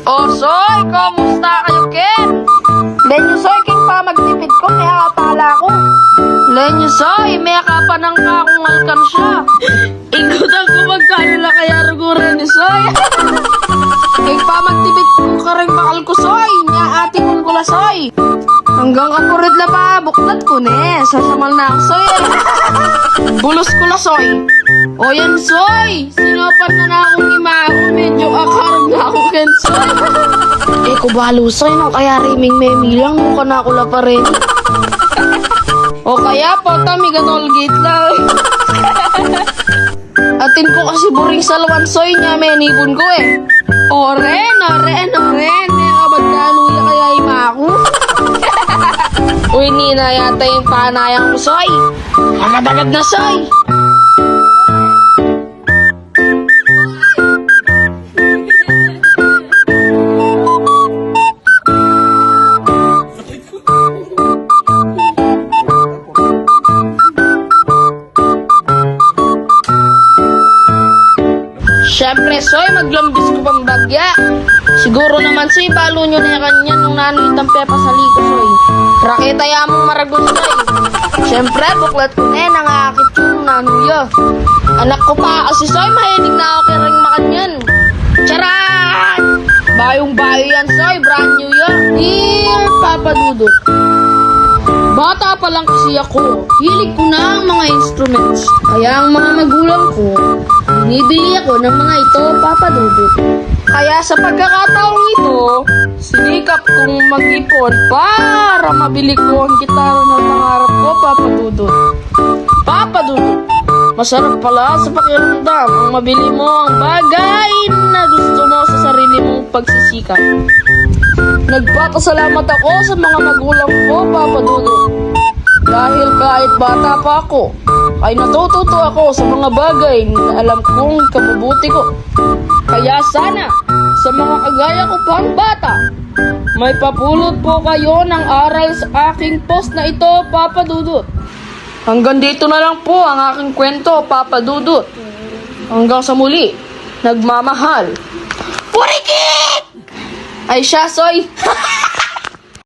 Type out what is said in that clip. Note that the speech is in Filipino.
Oh, Soy, kamusta kayo, Ken? Lenyo, Soy, king pa magtipid ko, may akapala ko. Lenyo, Soy, may akapanang ka akong alkansya. Ikutan ko magkano na kaya rugura ni Soy. King pa magtipid ko ka rin bakal ko, Soy. Nya ating kong kula, Soy. Hanggang kapurid na pa, buklat ko ne. Sasamal na ako, Soy. Bulos ko na, Soy. O yan, Soy. Sinopan na akong imao. Medyo akarag na ako, Ken, Soy. Kubalo, Soy, no? Kaya riming memi lang. Mukha na ako la pa rin. O kaya po, tami ganolgate lang. Atin ko kasi buring salwan, Soy, niya menibon ko eh. Oren. May kabad na anuya kaya ima ako. Uy, Nina, yata yung panayang ko, Soy. Agad-agad na, Soy. Siyempre, Soy, maglambis ko pang bagya. Siguro naman, Soy, balo nyo na kanya nung nanoy ng pepa sa liko, Soy. Raketa yamong maragon, Soy. Siyempre, buklat ko na nangakit yung nanuyo. Anak ko pa kasi, Soy, mahilig na ako kiring makanyan. Charan! Bayong-bayo yan, Soy, brand new yan. Dear Papa Dudut. Bata pa lang kasi ako, hilig ko na ang mga instruments. Kaya ang mga magulang ko, binibili ako ng mga ito, Papa Dudut. Kaya sa pagkakataong ito, sinikap kong mag-ipon para mabili ko ang gitara na pangarap ko, Papa Dudut. Papa Dudut, masarap pala sa pakiramdam ang mabili mo ang bagay na gusto mo sa sarili mong pagsisikap. Nagpapasalamat ako sa mga magulang ko, Papa Dudut. Dahil kahit bata pa ako, ay natututo ako sa mga bagay na alam kong kabubuti ko. Kaya sana, sa mga kagaya ko pang bata, may papulot po kayo ng aral sa aking post na ito, Papa Dudut. Hanggang dito na lang po ang aking kwento, Papa Dudut. Hanggang sa muli, nagmamahal. Purikit! Ay siya, Soy.